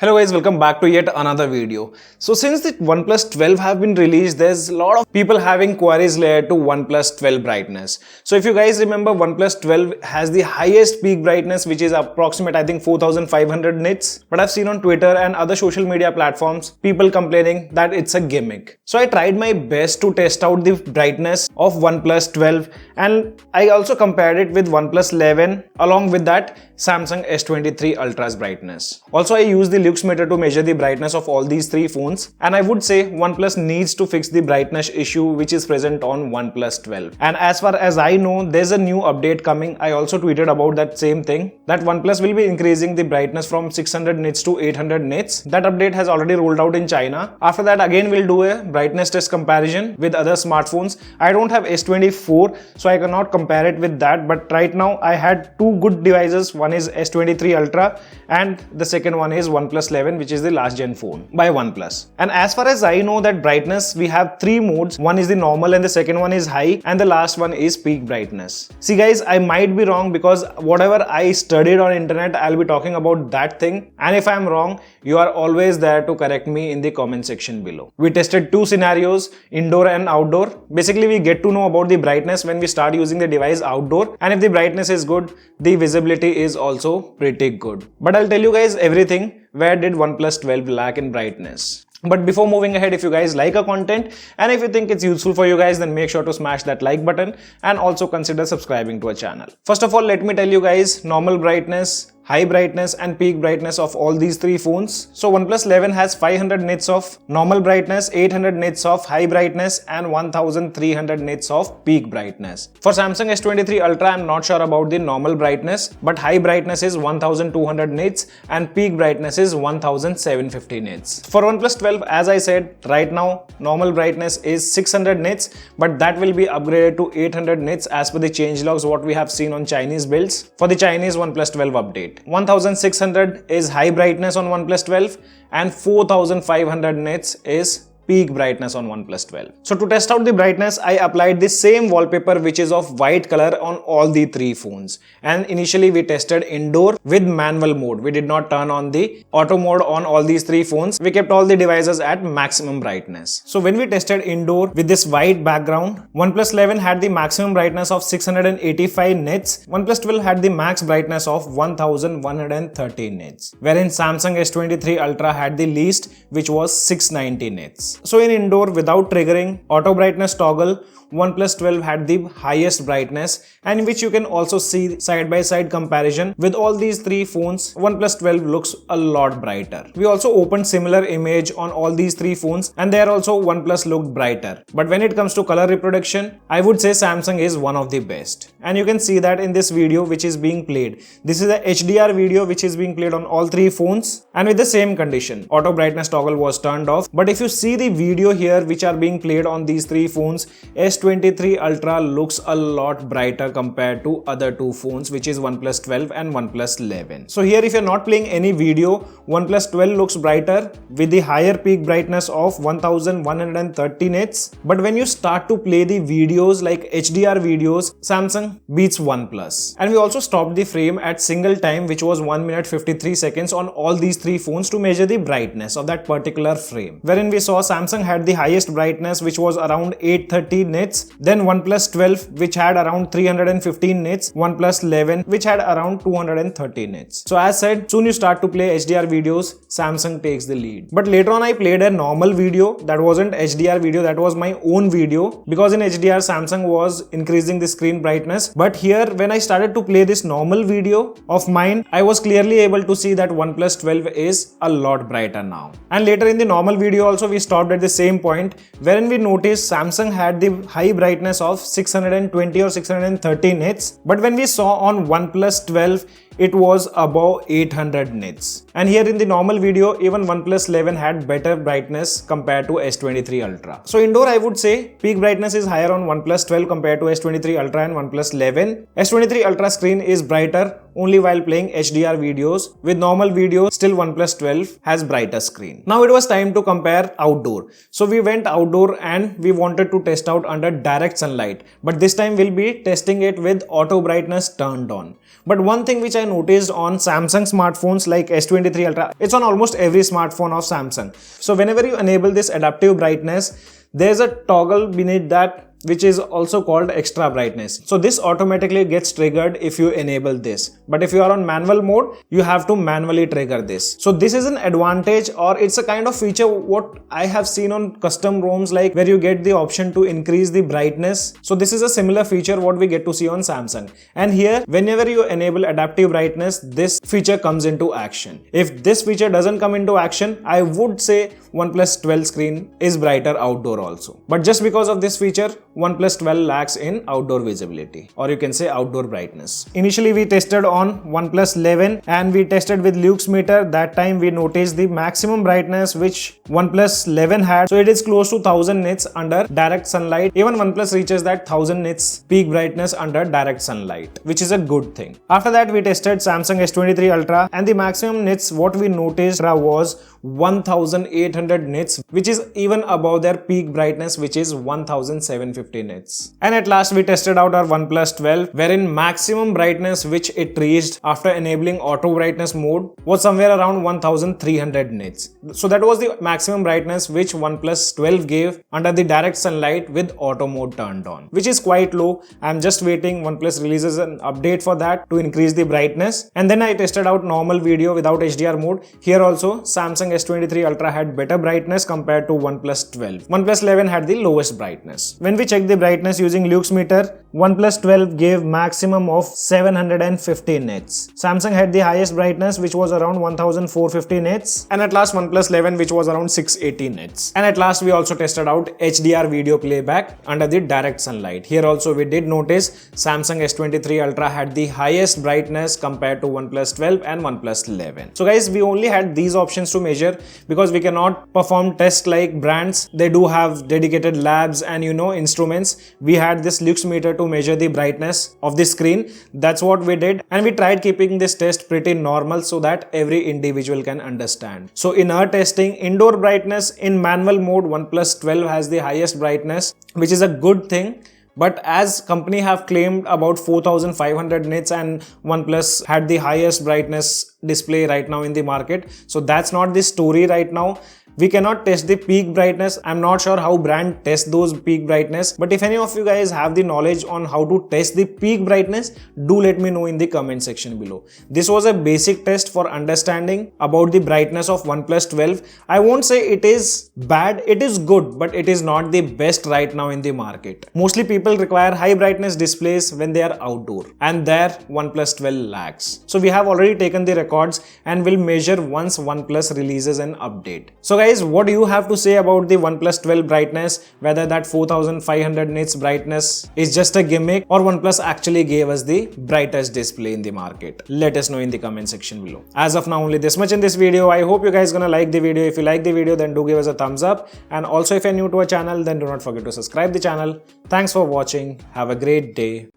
Hello guys, welcome back to yet another video. So since the OnePlus 12 have been released, there's a lot of people having queries related to OnePlus 12 brightness. So if you guys remember, OnePlus 12 has the highest peak brightness, which is approximate, I think 4500 nits. But I've seen on Twitter and other social media platforms, people complaining that it's a gimmick. So I tried my best to test out the brightness of OnePlus 12 and I also compared it with OnePlus 11 along with that Samsung S23 Ultra's brightness. Also, I used the Luxmeter to measure the brightness of all these three phones, and I would say OnePlus needs to fix the brightness issue which is present on OnePlus 12. And as far as I know, there's a new update coming. I also tweeted about that same thing, that OnePlus will be increasing the brightness from 600 nits to 800 nits. That update has already rolled out in China. After that, again we'll do a brightness test comparison with other smartphones. I don't have S24, so I cannot compare it with that, but right now I had two good devices. One is S23 Ultra and the second one is OnePlus 11, which is the last gen phone by OnePlus. And as far as I know, that brightness, we have three modes. One is the normal and the second one is high and the last one is peak brightness. See guys, I might be wrong because whatever I studied on internet, I'll be talking about that thing, and if I'm wrong, you are always there to correct me in the comment section below. We tested two scenarios, indoor and outdoor. Basically, we get to know about the brightness when we start using the device outdoor, and if the brightness is good, the visibility is also pretty good. But I'll tell you guys everything. Where did OnePlus 12 lack in brightness? But before moving ahead, if you guys like our content and if you think it's useful for you guys, then make sure to smash that like button and also consider subscribing to our channel. First of all, let me tell you guys normal brightness, high brightness and peak brightness of all these three phones. So OnePlus 11 has 500 nits of normal brightness, 800 nits of high brightness and 1300 nits of peak brightness. For Samsung S23 Ultra, I'm not sure about the normal brightness, but high brightness is 1200 nits and peak brightness is 1750 nits. For OnePlus 12, as I said, right now normal brightness is 600 nits, but that will be upgraded to 800 nits as per the changelogs what we have seen on Chinese builds for the Chinese OnePlus 12 update. 1600 is high brightness on OnePlus 12 and 4500 nits is peak brightness on OnePlus 12. So to test out the brightness, I applied the same wallpaper which is of white color on all the three phones. And initially we tested indoor with manual mode. We did not turn on the auto mode on all these three phones. We kept all the devices at maximum brightness. So when we tested indoor with this white background, OnePlus 11 had the maximum brightness of 685 nits. OnePlus 12 had the max brightness of 1130 nits. Wherein Samsung S23 Ultra had the least, which was 690 nits. So in indoor, without triggering auto brightness toggle, OnePlus 12 had the highest brightness, and in which you can also see side-by-side comparison with all these three phones. OnePlus 12 looks a lot brighter. We also opened similar image on all these three phones, and there also OnePlus looked brighter. But when it comes to color reproduction, I would say Samsung is one of the best. And you can see that in this video which is being played. This is a HDR video which is being played on all three phones and with the same condition. Auto brightness toggle was turned off. But if you see the video here which are being played on these three phones, S23 Ultra looks a lot brighter compared to other two phones, which is OnePlus 12 and OnePlus 11. So here, if you're not playing any video, OnePlus 12 looks brighter with the higher peak brightness of 1130 nits. But when you start to play the videos like HDR videos, Samsung beats OnePlus. And we also stopped the frame at single time, which was 1 minute 53 seconds on all these three phones to measure the brightness of that particular frame. Wherein we saw Samsung had the highest brightness, which was around 830 nits. Then OnePlus 12, which had around 315 nits, OnePlus 11, which had around 230 nits. So as said, soon you start to play HDR videos, Samsung takes the lead. But later on I played a normal video that wasn't HDR video, that was my own video, because in HDR Samsung was increasing the screen brightness. But here when I started to play this normal video of mine, I was clearly able to see that OnePlus 12 is a lot brighter now. And later in the normal video also we stopped at the same point, wherein we noticed Samsung had the high brightness of 620 or 630 nits, but when we saw on OnePlus 12, it was above 800 nits. And here in the normal video, even OnePlus 11 had better brightness compared to S23 Ultra. So indoor, I would say peak brightness is higher on OnePlus 12 compared to S23 Ultra and OnePlus 11. S23 Ultra screen is brighter only while playing HDR videos. With normal videos, still OnePlus 12 has brighter screen. Now it was time to compare outdoor. So we went outdoor and we wanted to test out under direct sunlight. But this time we'll be testing it with auto brightness turned on. But one thing which I noticed on Samsung smartphones like S23 Ultra, it's on almost every smartphone of Samsung. So whenever you enable this adaptive brightness, there's a toggle beneath that which is also called extra brightness. So this automatically gets triggered if you enable this. But if you are on manual mode, you have to manually trigger this. So this is an advantage, or it's a kind of feature what I have seen on custom ROMs, like where you get the option to increase the brightness. So this is a similar feature what we get to see on Samsung. And here, whenever you enable adaptive brightness, this feature comes into action. If this feature doesn't come into action, I would say OnePlus 12 screen is brighter outdoor also. But just because of this feature, OnePlus 12 lacks in outdoor visibility, or you can say outdoor brightness. Initially we tested on OnePlus 11 and we tested with Luxmeter. That time we noticed the maximum brightness which OnePlus 11 had. So it is close to 1000 nits under direct sunlight. Even OnePlus reaches that 1000 nits peak brightness under direct sunlight, which is a good thing. After that we tested Samsung S23 Ultra and the maximum nits what we noticed was 1800 nits, which is even above their peak brightness, which is 1750 nits. And at last we tested out our OnePlus 12, wherein maximum brightness which it reached after enabling auto brightness mode was somewhere around 1300 nits. So that was the maximum brightness which OnePlus 12 gave under the direct sunlight with auto mode turned on, which is quite low. I'm just waiting OnePlus releases an update for that to increase the brightness. And then I tested out normal video without HDR mode. Here also Samsung S23 Ultra had better brightness compared to OnePlus 12. OnePlus 11 had the lowest brightness. When we checked the brightness using Luxmeter, OnePlus 12 gave maximum of 750 nits. Samsung had the highest brightness which was around 1450 nits, and at last OnePlus 11 which was around 680 nits. And at last we also tested out HDR video playback under the direct sunlight. Here also we did notice Samsung S23 Ultra had the highest brightness compared to OnePlus 12 and OnePlus 11. So guys, we only had these options to measure because we cannot perform tests like brands. They do have dedicated labs and instruments. We had this Luxmeter to measure the brightness of the screen. That's what we did, and we tried keeping this test pretty normal so that every individual can understand. So in our testing, indoor brightness in manual mode, OnePlus 12 has the highest brightness, which is a good thing. But as company have claimed about 4500 nits, and OnePlus had the highest brightness display right now in the market. So that's not the story right now. We cannot test the peak brightness. I'm not sure how brand test those peak brightness, but if any of you guys have the knowledge on how to test the peak brightness, do let me know in the comment section below. This was a basic test for understanding about the brightness of OnePlus 12. I won't say it is bad, it is good, but it is not the best right now in the market. Mostly people require high brightness displays when they are outdoor, and there OnePlus 12 lacks. So we have already taken the records and will measure once OnePlus releases an update. So guys, what do you have to say about the OnePlus 12 brightness? Whether that 4500 nits brightness is just a gimmick, or OnePlus actually gave us the brightest display in the market? Let us know in the comment section below. As of now, only this much in this video. I hope you guys gonna like the video. If you like the video, then do give us a thumbs up. And also if you're new to our channel, then do not forget to subscribe the channel. Thanks for watching. Have a great day.